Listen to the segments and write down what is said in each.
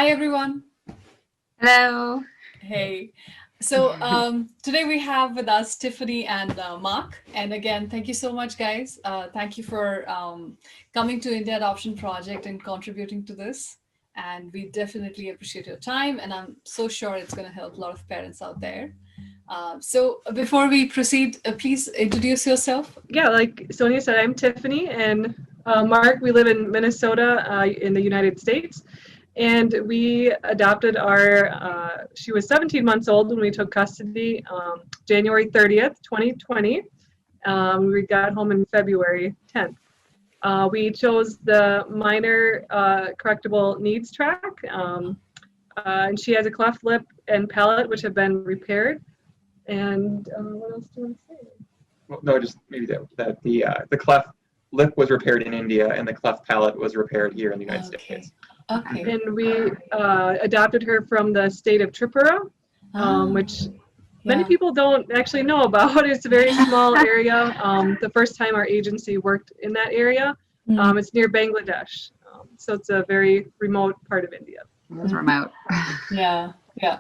Hi, everyone. Hello. Hey. So today we have with us Tiffany and Mark. And again, thank you so much, guys. Thank you for coming to India Adoption Project and contributing to this. And we definitely appreciate your time. And I'm so sure it's going to help a lot of parents out there. So before we proceed, please introduce yourself. Yeah, like Sonia said, I'm Tiffany, and Mark. We live in Minnesota, in the United States, and we adopted our. She was 17 months old when we took custody, January 30th, 2020. We got home in February 10th. We chose the minor correctable needs track, and she has a cleft lip and palate, which have been repaired. And what else do you want to say? Well, no, just maybe that the cleft lip was repaired in India and the cleft palate was repaired here in the United States. Okay. And we adopted her from the state of Tripura, which many Yeah. people don't actually know about. It's a very small area. The first time our agency worked in that area, it's near Bangladesh. So it's a very remote part of India. It was remote. Yeah, yeah.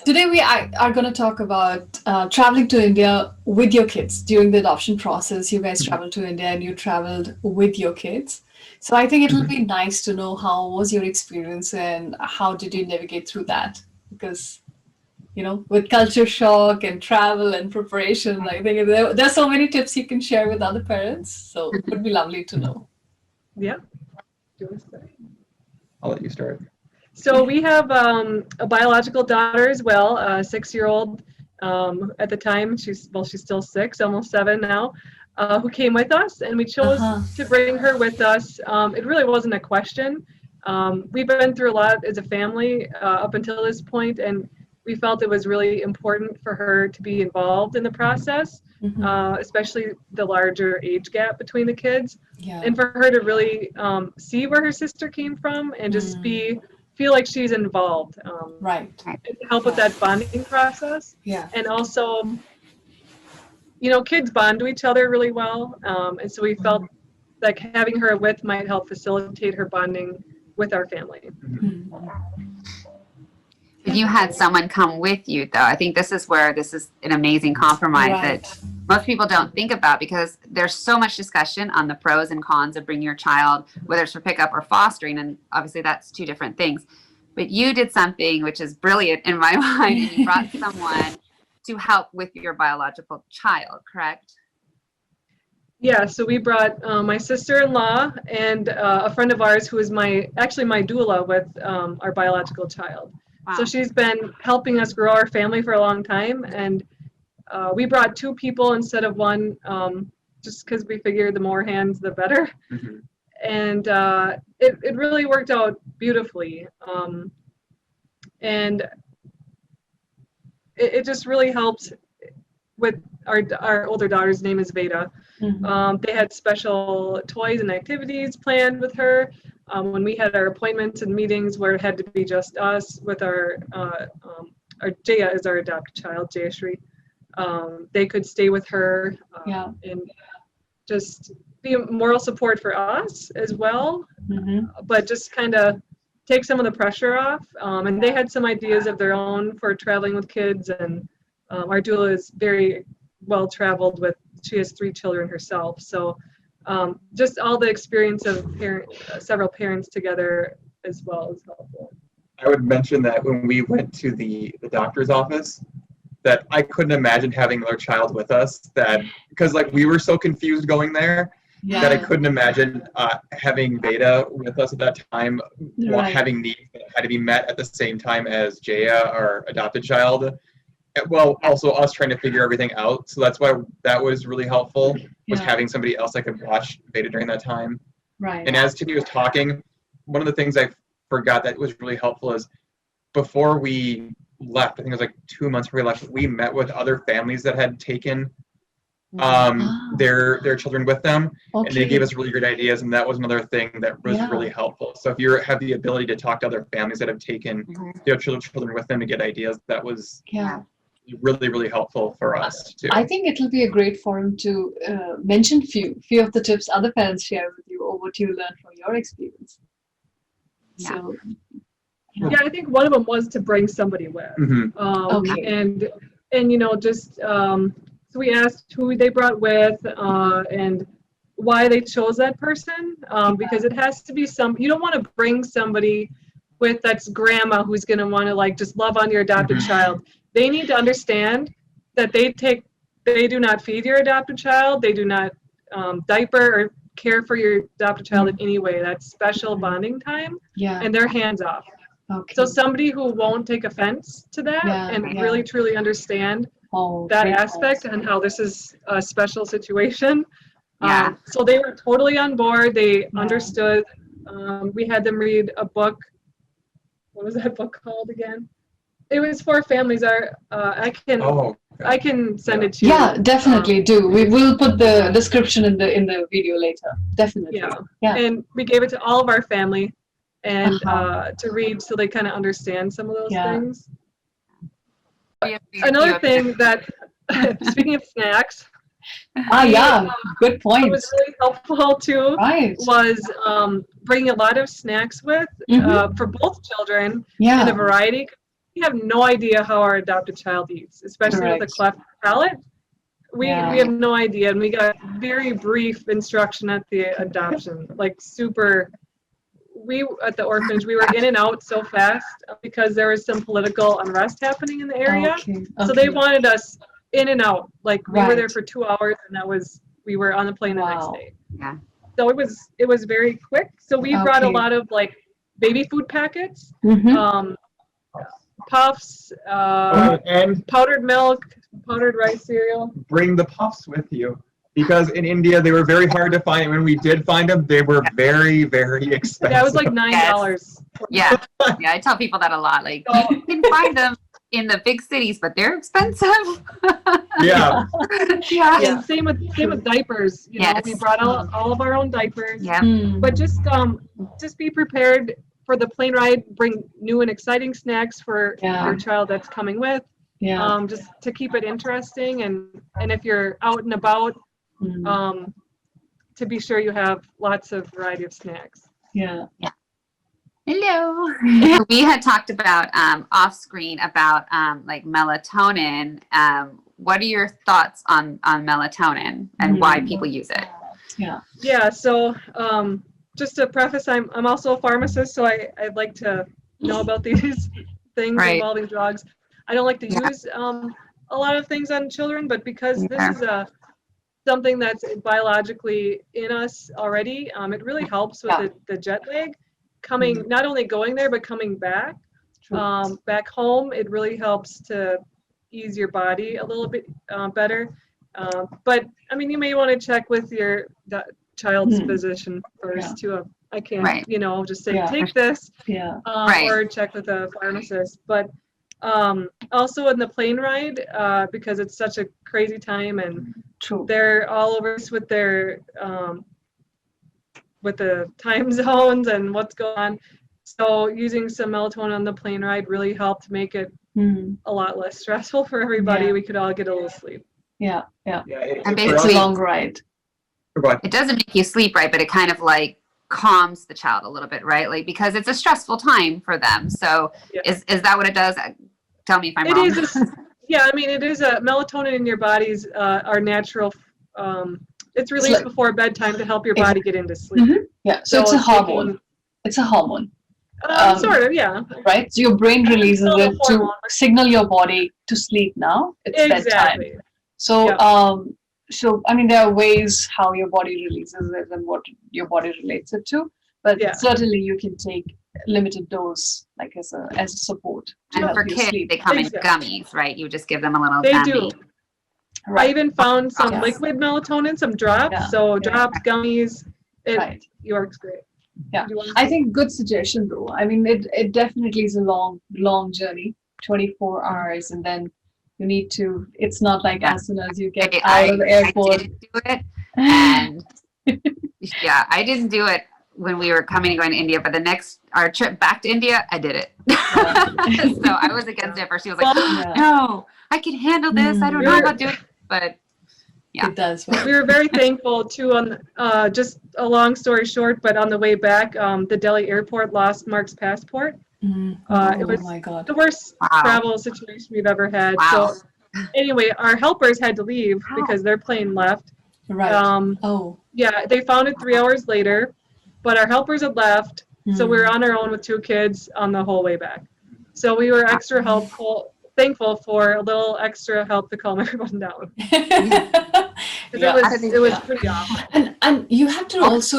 Today we are going to talk about traveling to India with your kids during the adoption process. You guys traveled to India and you traveled with your kids. So I think it will be nice to know how was your experience and how did you navigate through that? Because, with culture shock and travel and preparation, I think there's so many tips you can share with other parents. So it would be lovely to know. Yeah. Do you want to say? I'll let you start. So we have a biological daughter as well, a 6-year-old. At the time, she's still 6, almost 7 now, who came with us, and we chose to bring her with us. It really wasn't a question. We've been through a lot as a family up until this point, and we felt it was really important for her to be involved in the process, especially the larger age gap between the kids, and for her to really see where her sister came from and just feel like she's involved, Right. and help with that bonding process. Yeah. And also, kids bond to each other really well, and so we felt like having her with might help facilitate her bonding with our family. If you had someone come with you, though, I think this is an amazing compromise that most people don't think about, because there's so much discussion on the pros and cons of bringing your child, whether it's for pickup or fostering, and obviously that's two different things. But you did something which is brilliant in my mind, and you brought someone to help with your biological child, correct? Yeah, so we brought my sister-in-law and a friend of ours who is actually my doula with our biological child. Wow. So she's been helping us grow our family for a long time, and we brought 2 people instead of 1, just because we figured the more hands, the better. And it really worked out beautifully, and it just really helped with our older daughter's name is Veda. They had special toys and activities planned with her. When we had our appointments and meetings where it had to be just us with our Jaya is our adopted child, Jayashri. They could stay with her and just be a moral support for us as well, but just kind of take some of the pressure off. And they had some ideas of their own for traveling with kids, and our doula is very well traveled she has 3 children herself. So just all the experience of several parents together as well is helpful. I would mention that when we went to the doctor's office, that I couldn't imagine having another child with us, because we were so confused going there, that I couldn't imagine having Veda with us at that time, having needs that had to be met at the same time as Jaya, our adopted child. Well, also us trying to figure everything out. So that's why that was really helpful, was having somebody else that could watch Veda during that time. Right. And as Tiffany was talking, one of the things I forgot that was really helpful is before we left, I think it was 2 months before we left, we met with other families that had taken their children with them, and they gave us really great ideas, and that was another thing that was really helpful. So if you have the ability to talk to other families that have taken their children with them to get ideas, that was really, really helpful for us too. I think it will be a great forum to mention few of the tips other parents share with you, or what you learned from your experience. So Yeah, I think one of them was to bring somebody with. Okay. And just so we asked who they brought with and why they chose that person, because it has to be you don't want to bring somebody with that's grandma who's going to want to like just love on your adopted child. They need to understand that they do not feed your adopted child. They do not diaper or care for your adopted child in any way. That's special bonding time, and they're hands off. Okay. So somebody who won't take offense to that and really truly understand that aspect and how this is a special situation. So they were totally on board. They understood. We had them read a book. What was that book called again? It was for families. I can send it to you. Yeah, definitely do. We will put the description in the video later. Definitely. Yeah. And we gave it to all of our family and to read so they kind of understand some of those things. Another thing that, speaking of snacks, good point. What was really helpful too was bringing a lot of snacks with for both children in a variety. We have no idea how our adopted child eats, especially with a cleft palate. We have no idea, and we got very brief instruction at the adoption, like super. At the orphanage, we were in and out so fast because there was some political unrest happening in the area. So they wanted us in and out. Like we were there for 2 hours, and we were on the plane the next day. Yeah. So it was very quick. So we brought a lot of like baby food packets, puffs, and powdered milk, powdered rice cereal. Bring the puffs with you. Because in India, they were very hard to find. When we did find them, they were very, very expensive. That was like $9. Yeah, I tell people that a lot. Like, you can find them in the big cities, but they're expensive. Yeah. And same with diapers. You know, we brought all of our own diapers. Yeah. But just be prepared for the plane ride. Bring new and exciting snacks for your child that's coming with. Just to keep it interesting, and if you're out and about. To be sure you have lots of variety of snacks. Hello. We had talked about off screen about like melatonin. What are your thoughts on melatonin and why people use it? So just to preface, I'm also a pharmacist, so I'd like to know about these things involving drugs. I don't like to use a lot of things on children, but because this is something that's biologically in us already, it really helps with the jet lag. Not only going there, but coming back back home, it really helps to ease your body a little bit better. But I mean, you may want to check with your child's physician first too. I can't, just say take this, or check with a pharmacist. But also in the plane ride, because it's such a crazy time, and they're all over us with their with the time zones and what's going on. So using some melatonin on the plane ride really helped make it a lot less stressful for everybody. We could all get a little sleep. It's a long ride. It doesn't make you sleep, right? But it kind of like calms the child a little bit, right? Like, because it's a stressful time for them. So is that what it does? Tell me if I'm wrong. I mean, it is a melatonin in your body's our natural. It's released before bedtime to help your body get into sleep. So it's a hormone. It's a hormone. Sort of, yeah. Right? So your brain releases it to signal your body to sleep now. It's bedtime. So, so I mean, there are ways how your body releases it and what your body relates it to. But certainly you can take limited dose, like as a support. And for kids, they come in gummies, right? You just give them a little They gummy. do. I even found some liquid melatonin, some drops. So drops, gummies, it works great. I think good suggestion though. I mean, it definitely is a long journey, 24 hours, and then you need to. It's not like as soon as you get out of the airport. I didn't do it, and I didn't do it when we were coming and going to India. But our trip back to India, I did it. So I was against it first. She was like, "No, I can handle this. I don't know about doing it," but. It does. We were very thankful too. On just a long story short, but on the way back, the Delhi airport lost Mark's passport. It was my God. the worst Wow. travel situation we've ever had. Wow. So anyway, our helpers had to leave Wow. because their plane left. Right. Oh. Yeah, they found it 3 hours later, but our helpers had left, so we were on our own with 2 kids on the whole way back. So we were extra thankful for a little extra help to calm everyone down. Yeah. It was pretty awful. And you have to also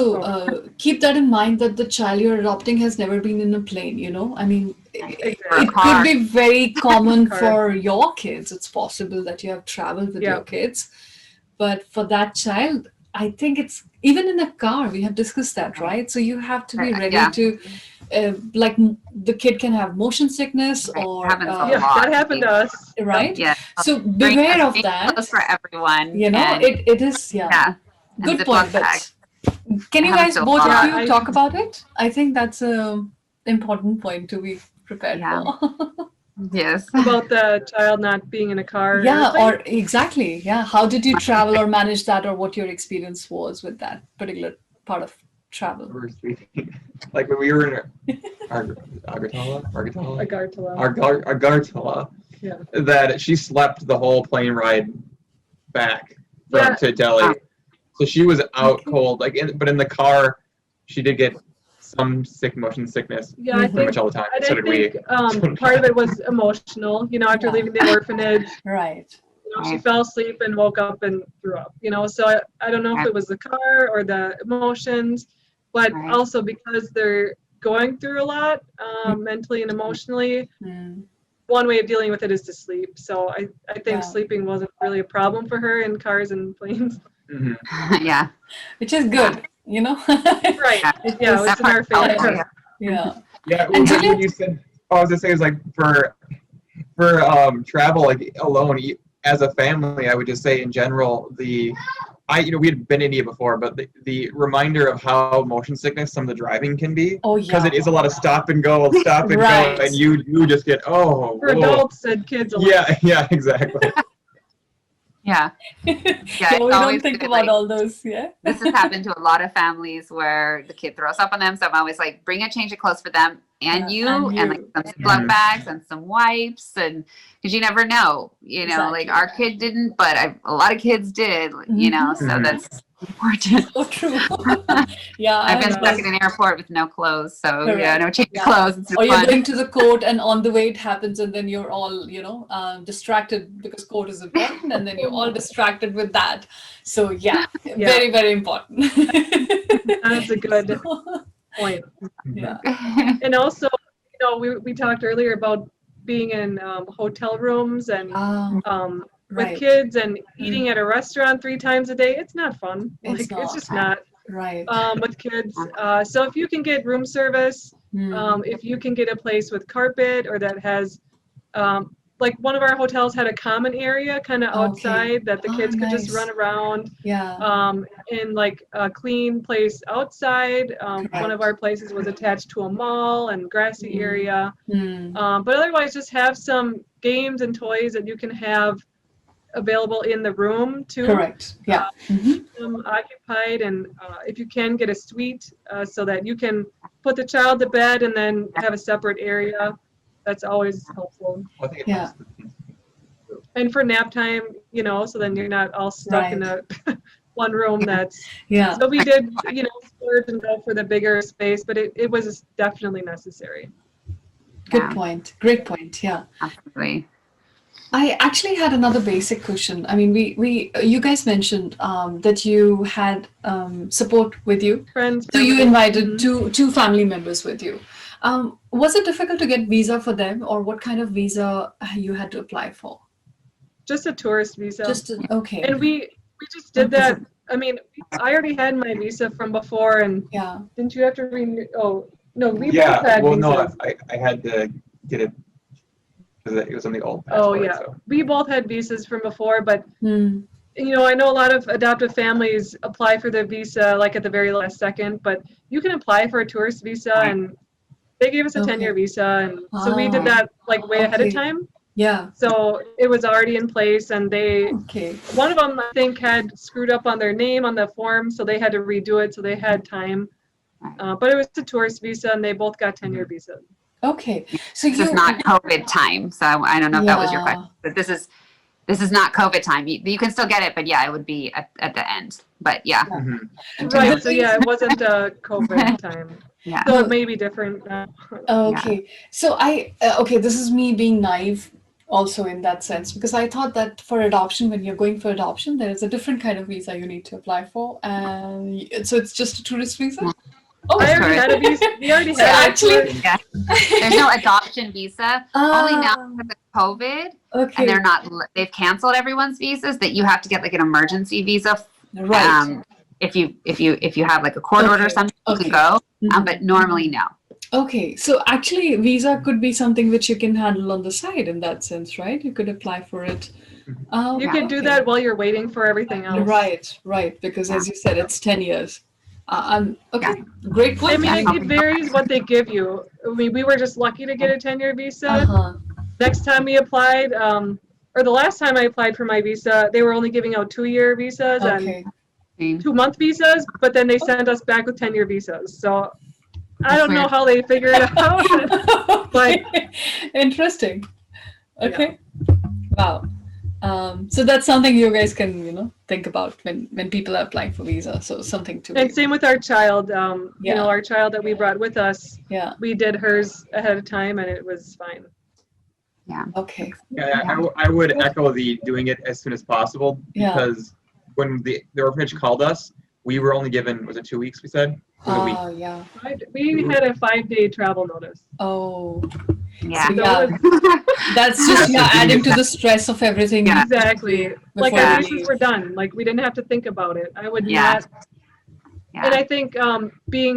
keep that in mind that the child you're adopting has never been in a plane, you know? I mean, it could be very common for your kids. It's possible that you have traveled with your kids. But for that child, I think it's even in a car, we have discussed that, right? So you have to be ready to, like, the kid can have motion sickness or. That happened to us. Right? Yeah. So beware of that. Close for everyone. You know, it is, good point. But can you guys, both of you, talk about it? I think that's an important point to be prepared for. Yes. About the child not being in a car. Yeah, or exactly. Yeah. How did you travel or manage that, or what your experience was with that particular part of travel? Like when we were in Agartala, that she slept the whole plane ride back to Delhi. So she was out cold. But in the car, she did get some motion sickness. Yeah, pretty much all the time. So did we. Part of it was emotional. You know, after leaving the orphanage, right. You know, she fell asleep and woke up and threw up. You know, so I don't know if it was the car or the emotions, but also because they're going through a lot mentally and emotionally. One way of dealing with it is to sleep. So I think sleeping wasn't really a problem for her in cars and planes. Yeah. Which is good, you know? Right. Yeah, it's in our favor. Yeah. Yeah, when you said, I was just saying, it's like for travel, like alone, as a family, I would just say in general, we had been in India before, but the reminder of how motion sickness some of the driving can be, because it is a lot of stop and go, and you just get for adults and kids. Yeah, exactly. Yeah. Yeah, we don't think about all those. Yeah. This has happened to a lot of families where the kid throws up on them. So I'm always like, bring a change of clothes for them and you. And like some Ziploc bags and some wipes, and because you never know, like our kid didn't, but a lot of kids did, so that's important. So true. Yeah, I've been stuck in an airport with no clothes, so no change of clothes. Or you're going to the court, and on the way it happens, and then you're all distracted because court is important, and then you're all distracted with that. So very, very important. That's a good point. Yeah. And also, we talked earlier about being in hotel rooms and with kids and eating at a restaurant 3 times a day. It's not fun. It's just not. Right. With kids. So if you can get room service, if you can get a place with carpet or that has, like one of our hotels had a common area kind of outside that the kids could just run around. Yeah. In like a clean place outside. One of our places was attached to a mall and grassy area. But otherwise, just have some games and toys that you can have available in the room too. Correct. Yeah. Occupied, and if you can get a suite so that you can put the child to bed and then have a separate area, that's always helpful. Yeah. And for nap time, so then you're not all stuck in a one room. So we did, splurge and go for the bigger space, but it was definitely necessary. Good point. Great point. Yeah. Absolutely. I actually had another basic question. I mean, you guys mentioned that you had support with you. Friends. So you invited two family members with you. Was it difficult to get visa for them, or what kind of visa you had to apply for? Just a tourist visa. Okay. And we just did that. I mean, I already had my visa from before, and didn't you have to renew? Oh no, we both had visas. No, I had to get it. It was on the old passport. So. We both had visas from before, but I know a lot of adoptive families apply for their visa like at the very last second, but you can apply for a tourist visa, and they gave us a 10-year visa, and so we did that like way ahead of time. Yeah. So it was already in place, and one of them I think had screwed up on their name on the form, so they had to redo it, so they had time. But it was a tourist visa, and they both got 10-year visas. Okay. So This is not COVID time. So I don't know if that was your question, yeah. but this is not COVID time. You can still get it, but yeah, it would be at the end. But yeah. Mhm. The Right. So thing, yeah, it wasn't COVID time. Yeah. So it no, may be different now. Yeah. okay. So okay, this is me being naive also in that sense because I thought that for adoption, when you're going for adoption, there is a different kind of visa you need to apply for, and so it's just a tourist visa. Yeah. Oh, I Just already had a tourist. visa. We already so had it. actually, Yeah. There's no adoption visa. Only now ah, because of COVID, and okay, they've canceled everyone's visas. That you have to get like an emergency visa. right. If you have like a court order or Okay, something, you can okay. go. Mhm. But normally no. Okay, so actually, visa could be something which you can handle on the side in that sense, right? You could apply for it. You Yeah. could do Okay. that while you're waiting for everything else. Right, right, because Yeah. as you said, it's 10 years. Yeah. Okay, great I point. mean, Yeah. it varies what they give you. I mean, we were just lucky to get a 10-year visa. Uh-huh. Next time we applied, or the last time I applied for my visa, they were only giving out 2-year visas and Okay. 2-month visas, but then they sent us back with 10-year visas. So I That's don't know weird. how they figure it out, but Okay. Interesting. yeah. Okay. Wow. So that's something you guys can, think about when people are applying for visa. So something to And same with our child. Yeah. Our child that we brought with us, Yeah. we did hers ahead of time, and it was fine. Yeah. Okay. Yeah, I would echo the doing it as soon as possible Yeah. because when the orphanage called us, we were only given, was it 2 weeks we said? Was it a week? Yeah. We had a 5-day travel notice. Oh. Yeah. So So yeah, it was that's just Yeah, so adding doing to the stress of everything. Yeah. exactly like Before our you visas leave. were done. Like we didn't have to think about it. I would Yeah. not. And Yeah. I think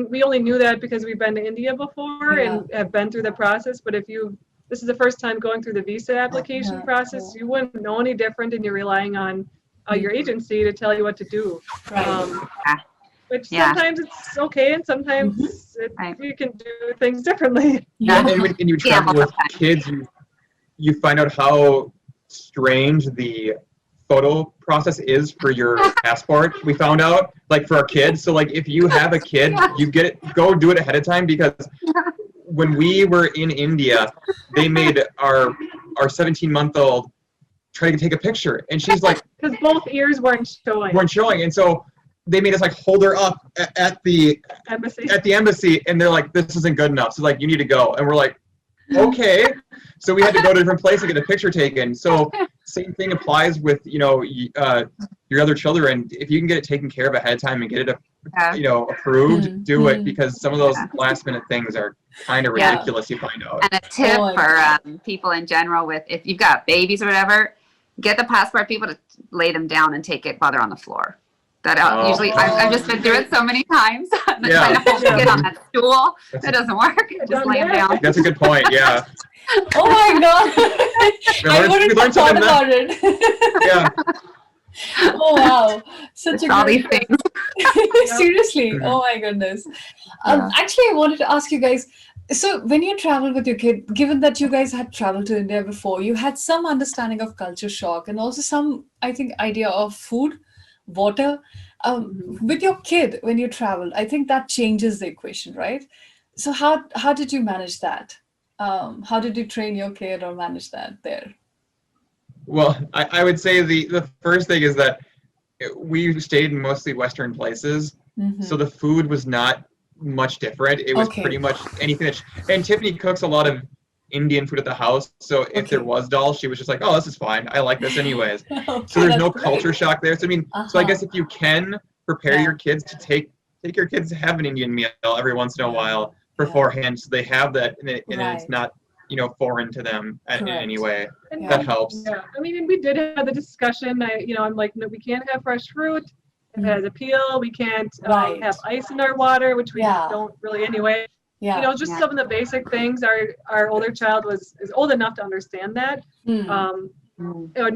we only knew that because we've been to India before Yeah. and have been through the process. But if this is the first time going through the visa application Yeah. process, you wouldn't know any different, and you're relying on your Mhm. agency to tell you what to do. Right. Which Yeah. sometimes it's okay, and sometimes Right. you can do things differently. Yeah, Yeah. and when you Gamble travel with sometimes. kids, you find out how strange the photo process is for your passport. We found out, like for our kids. So like if you have a kid, you go do it ahead of time because when we were in India, they made our 17-month-old try to take a picture, and she's like Because both ears weren't showing. and so they made us like hold her up at the Embassy. and they're like, this isn't good enough, so like you need to go, and we're like, okay. So we had to go to a different place and get a picture taken. So same thing applies with your other children. If you can get it taken care of ahead of time and get it approved, do it, because some of those last minute things are kind of Yeah. ridiculous. You find out. And a tip Oh, for people in general with if you've got babies or whatever, get the passport people to lay them down and take it while they're on the floor. That usually I've just been through it so many times. Yeah. Trying to hold the kid on that stool, it doesn't work. Just lay them down. That's a good point. Yeah. Oh my god. I wouldn't have thought about it. Yeah. Oh wow. Such Just a all great these things. Seriously. Mhm. Oh my goodness. Yeah. Actually, I wanted to ask you guys. So, when you travel with your kid, given that you guys had traveled to India before, you had some understanding of culture shock and also some, I think, idea of food, water. With your kid, when you traveled, I think that changes the equation, right? So, how did you manage that? How did you train your kid or manage that there? Well, I would say the first thing is that we stayed in mostly Western places, Mhm. so the food was not much different. It was Okay. pretty much anything and Tiffany cooks a lot of Indian food at the house, so if there Okay. was dal, she was just like, oh, this is fine. I like this anyways. Okay, So there's no that's great. culture shock there. So I mean, so I Uh-huh. guess if you can prepare Yeah. your kids to take your kids to have an Indian meal every once in a Yeah. while Yeah. beforehand, so they have that, and it's Right. not foreign to them in any Correct. way. And That helps. yeah, I mean, and we did have the discussion. I'm like, no, we can't have fresh fruit. It Mhm. has a peel. We can't Right. have ice in our water, which we Yeah. don't really anyway. Yeah. Just Yeah. some of the basic things. Our older child is old enough to understand that. Hmm.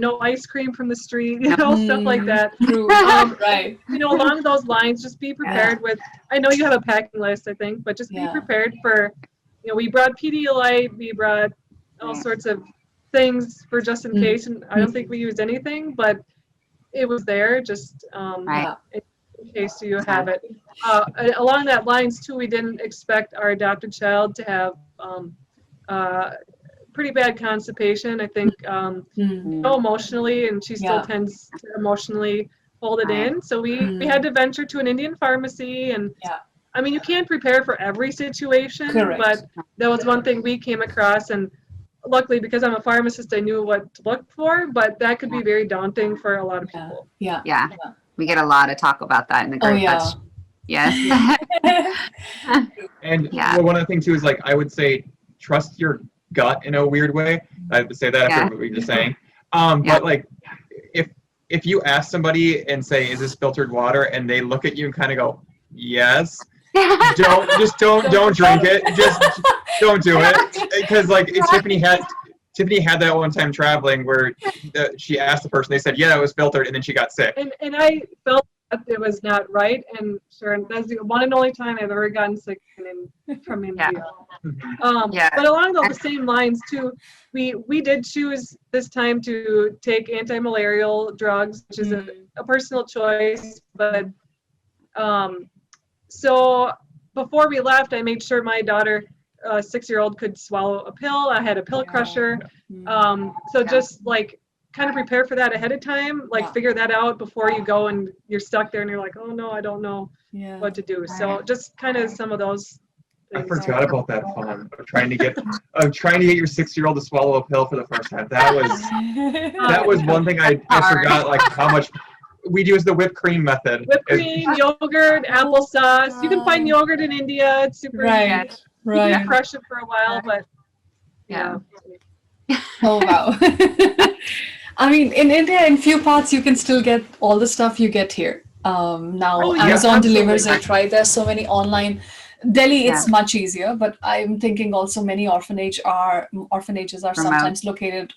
No ice cream from the street, stuff like Hmm. that. True. Right. Along those lines, just be prepared with. I know you have a packing list, I think, but just be Yeah. prepared for. We brought Pedialyte, we brought all Yeah. sorts of things for just in Mm. case, and I don't think we used anything, but it was there just Right. Yeah. in case you have it. Along that lines too, we didn't expect our adopted child to have pretty bad constipation. I think emotionally, and she still tends to emotionally hold it in. So we had to venture to an Indian pharmacy, and I mean, you can't prepare for every situation, but that was one thing we came across, and luckily, because I'm a pharmacist, I knew what to look for, but that could be very daunting for a lot of people. Yeah. We get a lot of talk about that in the group. Yes. And one of the things too is like I would say trust your gut in a weird way. I have to say that after what we were just saying. But like if you ask somebody and say, "Is this filtered water?" and they look at you and kind of go, "Yes," don't drink it. Just don't do it, because like Tiffany had that one time traveling where she asked the person, they said, "Yeah, it was filtered," and then she got sick. And I felt that it was not right, and sure, that's the one and only time I've ever gotten sick from India. But along the same lines too, we did choose this time to take anti-malarial drugs, which is a personal choice, but so before we left, I made sure my daughter, 6-year-old, could swallow a pill. I had a pill crusher. So just like kind of prepare for that ahead of time, like figure that out before you go and you're stuck there and you're like, oh no, I don't know what to do. So just kind of some of those things. I forgot about that fun of trying to get your 6-year-old to swallow a pill for the first time. That was one thing I forgot, like how much we use the whipped cream method. Whipped cream, yogurt, applesauce. You can find yogurt in India. It's super easy. You can crush it for a while, but Oh wow. I mean, in India, in few parts, you can still get all the stuff you get here. Now Amazon delivers it, right? There's so many online. Delhi, it's much easier, but I'm thinking also many orphanages are sometimes located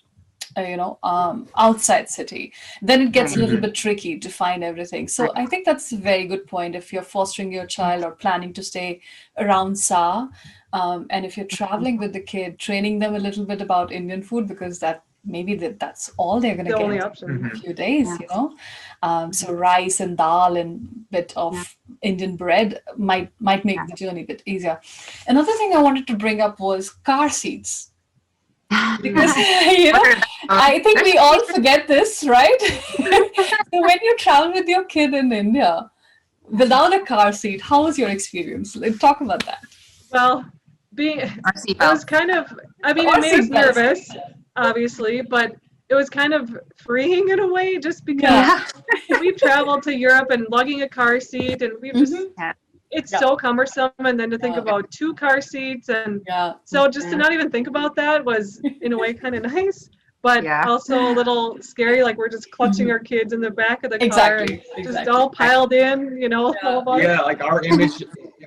outside city. Then it gets a little bit tricky to find everything. So I think that's a very good point. If you're fostering your child or planning to stay around SA, and if you're traveling with the kid, training them a little bit about Indian food, because that's all they're going to get in a few days, so rice and dal and bit of Indian bread might make the journey a bit easier. Another thing I wanted to bring up was car seats. Because I think we all forget this, right? So when you travel with your kid in India without a car seat, how was your experience? Talk about that. Well, it was kind of, I mean, it made us nervous, obviously, but it was kind of freeing in a way, just because we've traveled to Europe and lugging a car seat, and we've just it's so cumbersome, and then to think about 2 car seats, and so just to not even think about that was in a way kind of nice, but also a little scary, like we're just clutching our kids in the back of the car and just all piled in, like our image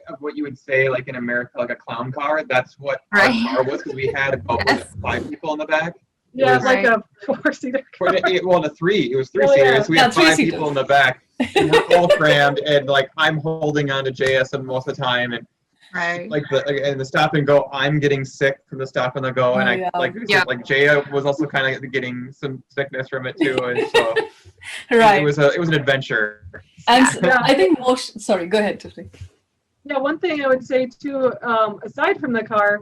of what you would say like in America, like a clown car, that's what our car was, because we had about 5 people in the back. Like a 4-seater car. Well, it was 3-seater, so we had 5 people in the back. And we're all crammed, and like I'm holding on to JS most of the time, and like the stop and go, I'm getting sick from the stop and the go, and like Jaya was also kind of getting some sickness from it too, and so it was an adventure. And I think sorry, go ahead, Tiffany. Yeah, one thing I would say too, aside from the car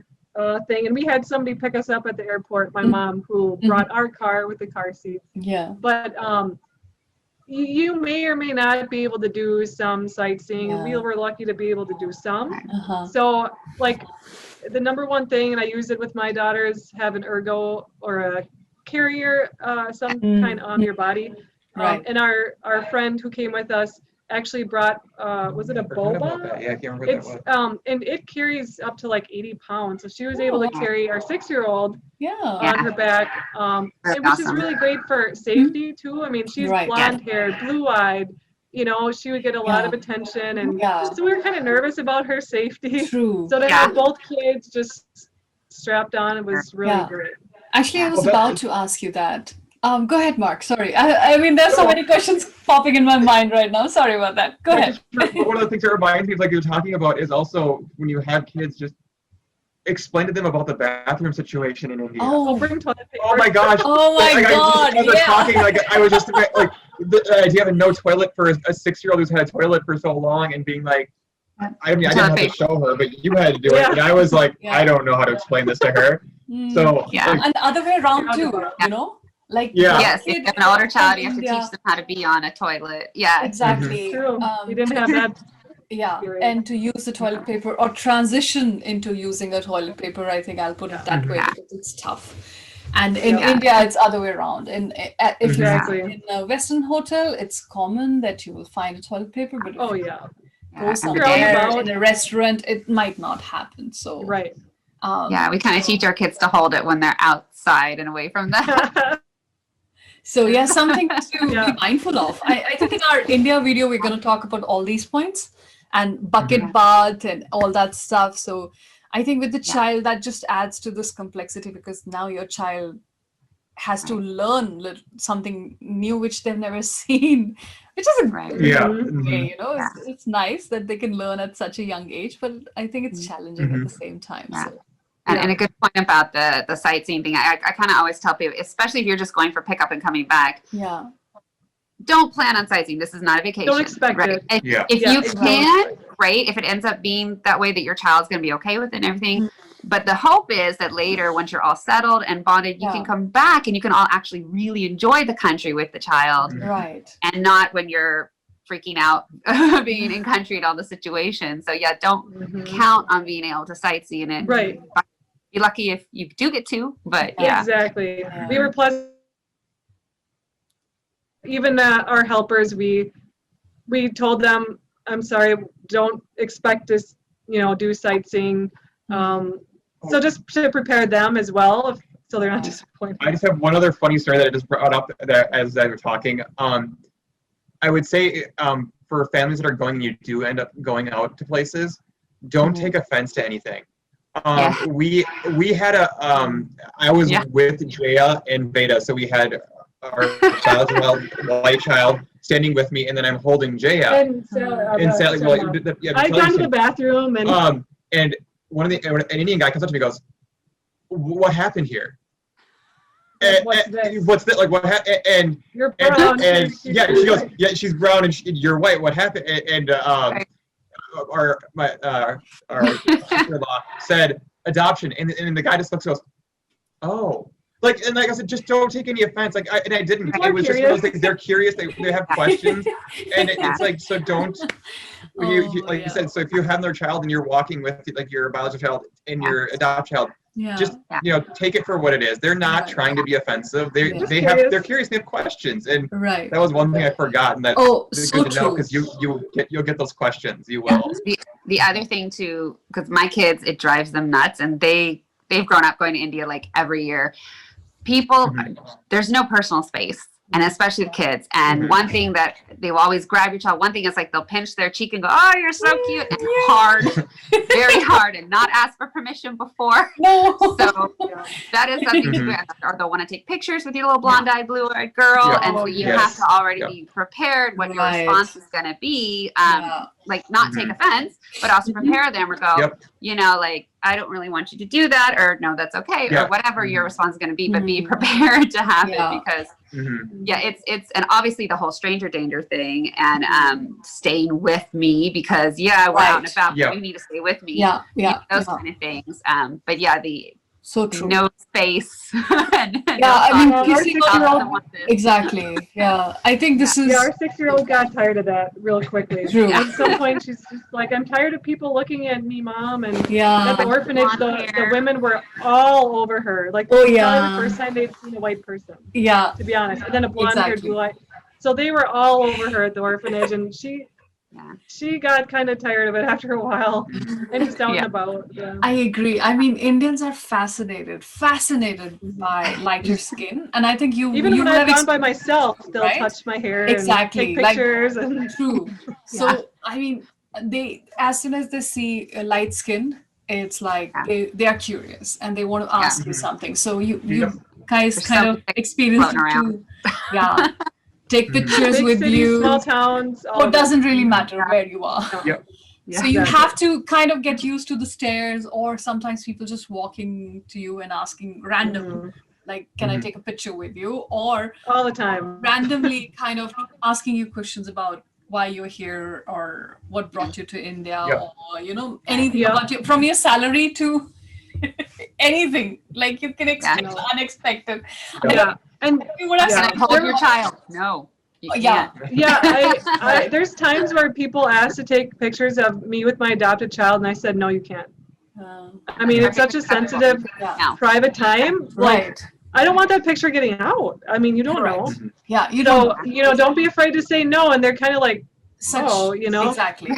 thing, and we had somebody pick us up at the airport, my mom, who brought our car with the car seats. But you may or may not be able to do some sightseeing, and we were lucky to be able to do some. So like the number one thing, and I use it with my daughters, have an ergo or a carrier, some kind on your body. And our friend who came with us actually brought, was it a boba? Yeah, I can't remember what that was. And it carries up to like 80 pounds. So she was able to carry our 6-year-old on her back, which is really great for safety too. I mean, she's blonde haired, blue eyed, she would get a lot of attention. And so we were kind of nervous about her safety. So to have both kids just strapped on, it was really great. Actually, I was about to ask you that. Go ahead, Mark. Sorry. I mean, there's so many questions popping in my mind right now. Sorry about that. Go ahead. One of the things that reminds me, like you're talking about, is also when you have kids, just explain to them about the bathroom situation in India. Bring toilet paper. Oh my gosh. Oh my God. Talking, like I was just like the idea of no toilet for a 6-year-old who's had a toilet for so long, and being like, I mean, I didn't have to show her, but you had to do it. And I was like, I don't know how to explain this to her. So and the other way around too, you know? Like yes, if you have an older child, you have to teach them how to be on a toilet. Yeah, exactly. True. We didn't have that. Yeah, and to use the toilet paper or transition into using a toilet paper, I think I'll put it that way because it's tough. And in India, it's other way around. And if you're in a Western hotel, it's common that you will find a toilet paper. But if you go somewhere in a restaurant, it might not happen. So we kind of teach our kids to hold it when they're outside and away from them. So something to be mindful of. I think in our India video, we're going to talk about all these points and bucket bath and all that stuff. So I think with the child, that just adds to this complexity because now your child has to learn something new which they've never seen, which is a great way, you know. It's nice that they can learn at such a young age, but I think it's challenging at the same time. So. And a good point about the sightseeing thing. I kind of always tell people, especially if you're just going for pickup and coming back. Don't plan on sightseeing. This is not a vacation. Don't expect it. If you can, great. If it ends up being that way, that your child's going to be okay with it and everything. But the hope is that later, once you're all settled and bonded, you can come back and you can all actually really enjoy the country with the child. Right. And not when you're freaking out being in country and all the situations. So don't count on being able to sightsee in it. Right. Be lucky if you do get to, but Exactly. We were pleasant. Even our helpers, we told them, I'm sorry, don't expect to, do sightseeing. So just to prepare them as well, so they're not disappointed. I just have one other funny story that I just brought up as I was talking. I would say for families that are going, you do end up going out to places, don't take offense to anything. We had I was with Jaya and Veda, so we had our white child standing with me, and then I'm holding Jaya. And Sally, I'd gone to the bathroom, and an Indian guy comes up to me and goes, "What happened here? What's that? Like what happened?" And you're brown. And she goes, "Yeah, she's brown, and you're white. What happened?" And our sister-in-law said adoption, and the guy just looks and goes, "Oh." Like I said, just don't take any offense. And I didn't. It was just one of those things. They're curious. They have questions, and it's like, so don't. You said, so if you have their child and you're walking with your biological child and your adopted child, just take it for what it is. They're not trying to be offensive. They're curious. They have questions, and that was one thing I forgot. And that's good to know because you'll get those questions. You will. The other thing too, because my kids, it drives them nuts, and they've grown up going to India like every year. People, there's no personal space, and especially the kids. And one thing that they will always grab your child. One thing is they'll pinch their cheek and go, "Oh, you're so cute," and hard, very hard, and not ask for permission before. So that is something to or they'll want to take pictures with your little blonde-eyed, blue-eyed girl, and so you have to already be prepared what your response is going to be. Not take offense, but also prepare them or go, I don't really want you to do that, or no, that's okay, or whatever your response is going to be, but be prepared to have it because, it's, and obviously the whole stranger danger thing and staying with me because, we're out and about, but you need to stay with me. Those kind of things. But so true. No space. Exactly. Yeah, I think this is. Our 6-year-old got tired of that real quickly. True. At some point, she's just like, "I'm tired of people looking at me, Mom." And at the orphanage, the women were all over her. Like, probably the first time they'd seen a white person. Yeah. To be honest, and then a blonde-haired blue-eyed. So they were all over her at the orphanage, and she got kind of tired of it after a while and just out and about. I agree. I mean, Indians are fascinated by lighter skin, and I think even when I've gone by myself, they'll touch my hair and take pictures. True. So I mean, they as soon as they see a light skin, it's like they are curious and they want to ask you something. So you guys kind of experience it too. Take pictures Big with cities, you. Small towns. It doesn't really matter where you are. So you have to kind of get used to the stares, or sometimes people just walking to you and asking random, like, "Can I take a picture with you?" Or all the time, randomly kind of asking you questions about why you're here or what brought you to India, Yep. or anything about you, from your salary to anything. Like you can expect Yeah. unexpected. Yeah. And What I've Can said I hold your child? No, you yeah. can't. yeah, I there's times where people ask to take pictures of me with my adopted child, and I said, no, you can't. I mean, it's such a sensitive, No. private time. Like, Right. I don't want that picture getting out. I mean, you don't Correct. know. Yeah, you So, don't don't be afraid to say no. And they're kind of like, such oh, exactly.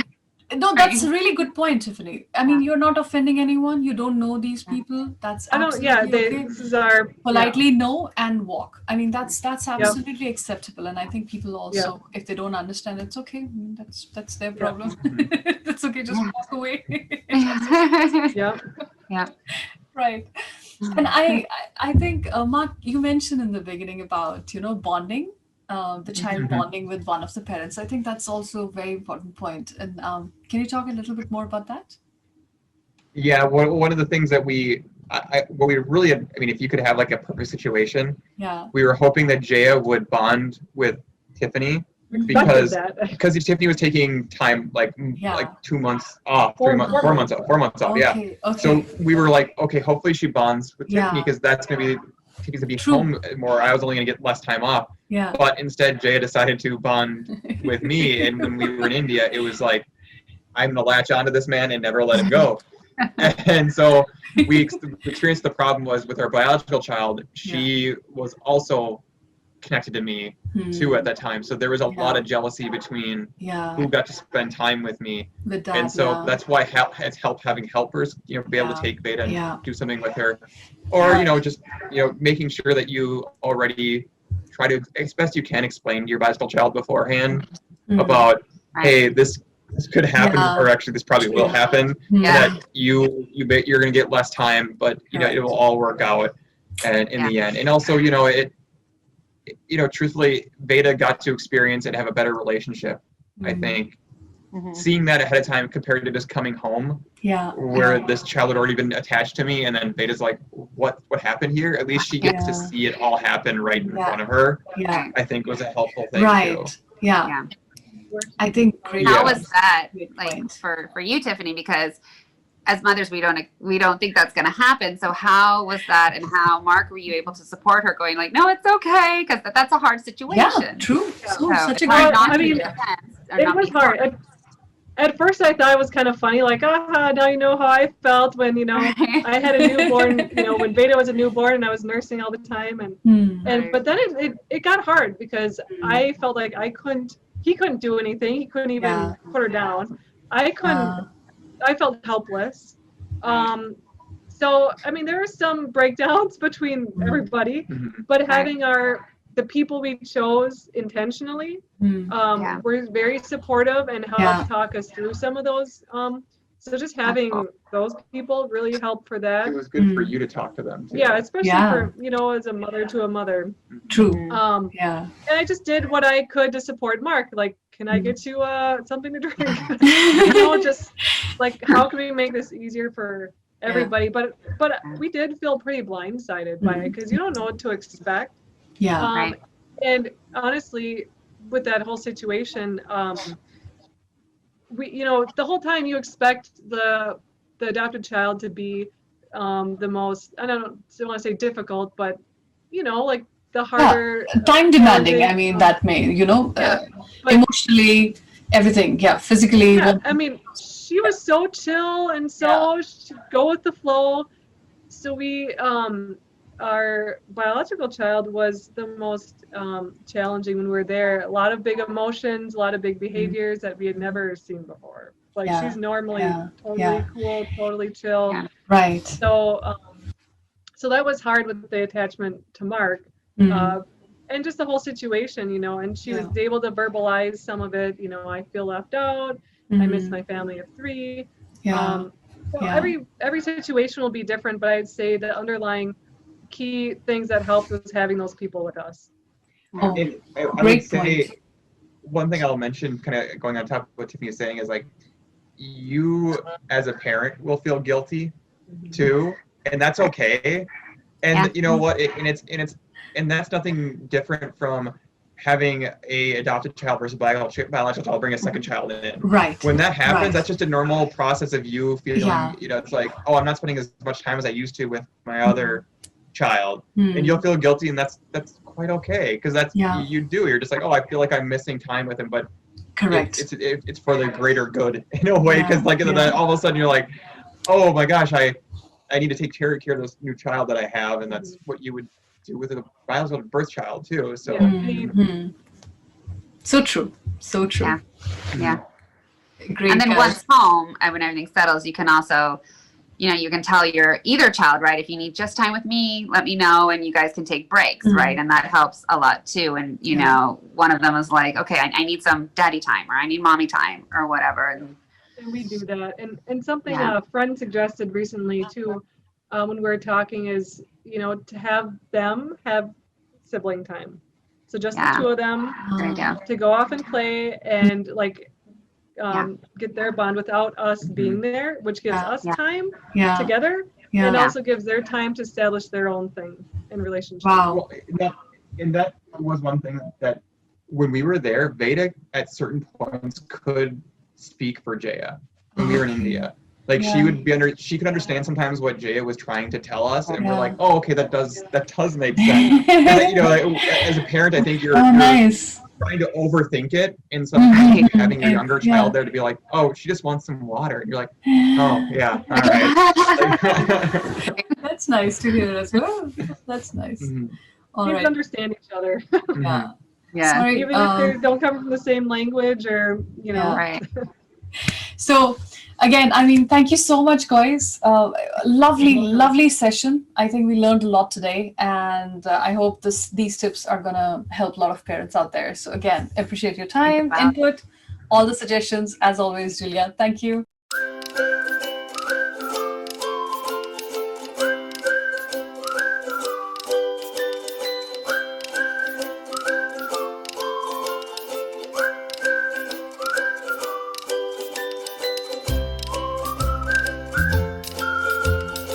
No, that's a really good point, Tiffany. I mean, you're not offending anyone. You don't know these people. That's I don't, yeah, absolutely okay. this is our, Politely no and walk. I mean, that's Yep. absolutely acceptable. And I think people also, if they don't understand, it's okay. I mean, that's their problem. That's okay. Just walk away. yeah. Yeah. Right. And I think, Mark, you mentioned in the beginning about, bonding, the child bonding with one of the parents. I think that's also a very important point. And can you talk a little bit more about that? Yeah, one of the things that what we really, I mean, if you could have like a perfect situation, Yeah. we were hoping that Jaya would bond with Tiffany Expected because that. Tiffany was taking time like 2 months off, 3 months, 4 months off, 4 months off. Yeah. Okay. Okay. So we were like, okay, hopefully she bonds with Tiffany Yeah. because that's gonna be Tiffany's gonna be True. home more. I was only gonna get less time off. Yeah. But instead, Jaya decided to bond with me, and when we were in India, it was like, I'm gonna latch onto this man and never let him go. And so we experienced the problem was with our biological child. She was also connected to me too at that time. So there was a lot of jealousy between who got to spend time with me. With that, and so that's why it's helped having helpers, be able to take Veda and do something with her, or just making sure that you already try to, as best you can, explain to your biological child beforehand about, hey, this could happen, or actually this probably will happen, and that you're gonna get less time, but it will all work out, and in the end. And also, truthfully, Veda got to experience and have a better relationship. I think seeing that ahead of time compared to just coming home, where this child had already been attached to me, and then Veda's like, what happened here? At least she gets to see it all happen right in front of her. I think was a helpful thing too. Yeah. I think great. How was that Great like point. for you, Tiffany? Because as mothers, we don't think that's going to happen. So how was that, and how, Mark, were you able to support her, going like, no, it's okay, because that's a hard situation. Yeah, true. So, such a it's hard great not I to mean, be defense or It not was be hard. At first, I thought it was kind of funny, like, now you know how I felt when, I had a newborn, when Veda was a newborn and I was nursing all the time. But then it got hard because I felt like he couldn't do anything. He couldn't even put her down. I felt helpless. So, I mean, there were some breakdowns between everybody, but having the people we chose intentionally were very supportive and helped talk us through some of those. So just having those people really helped for that. It was good for you to talk to them too. Yeah, especially for, as a mother to a mother. True. And I just did what I could to support Mark. Like, can I get you something to drink? Just like, how can we make this easier for everybody? But we did feel pretty blindsided by it because you don't know what to expect. And honestly, with that whole situation, the whole time you expect the adopted child to be the most, I don't want to say difficult, but like the harder time demanding. I mean, that may emotionally, everything. Physically. I mean, she was so chill and so she'd go with the flow. So we our biological child was the most challenging when we were there. A lot of big emotions, a lot of big behaviors that we had never seen before. Like she's normally totally cool, totally chill. Right. So so that was hard with the attachment to Mark. And just the whole situation, and she was able to verbalize some of it. I feel left out. I miss my family of 3. Every situation will be different, but I'd say the underlying key things that helped was having those people with us. And I would say one thing I'll mention, kind of going on top of what Tiffany is saying, is like, you as a parent will feel guilty too, and that's okay. And you know what? And that's nothing different from having a adopted child versus biological child bring a second child in. Right. When that happens, Right. that's just a normal process of you feeling, it's like, oh, I'm not spending as much time as I used to with my other child. And you'll feel guilty, and that's quite okay, because that's you do. You're just like, oh, I feel like I'm missing time with him, but correct. It's for the greater good in a way, because then all of a sudden you're like, oh my gosh, I need to take care of this new child that I have, and that's what you would do with a biological birth child too. So so true. So true. Yeah. Great. And then once home, and when everything settles, you can also, you can tell your either child, right, if you need just time with me, let me know, and you guys can take breaks, right? And that helps a lot too. And, one of them is like, okay, I need some daddy time, or I need mommy time, or whatever. And we do that. And something a friend suggested recently too, when we were talking, is, to have them have sibling time. So just the two of them to go off and play and get their bond without us being there, which gives us time together, and also gives their time to establish their own thing in relationship. Wow. Well, that was one thing that when we were there, Veda at certain points could speak for Jaya when we were in India. Like she could understand sometimes what Jaya was trying to tell us, and we're like, oh, okay, that does make sense. As a parent, I think you're nice. Trying to overthink it, and sometimes having your younger child there to be like, oh, she just wants some water, and you're like, oh yeah, all right. That's nice to hear as well. That's nice. All right. Understand each other. Yeah. Sorry, even if they don't come from the same language, or right. So again, thank you so much, guys. Lovely session. I think we learned a lot today, and I hope these tips are gonna help a lot of parents out there. So again, appreciate your time, input, all the suggestions. As always, Julia, thank you.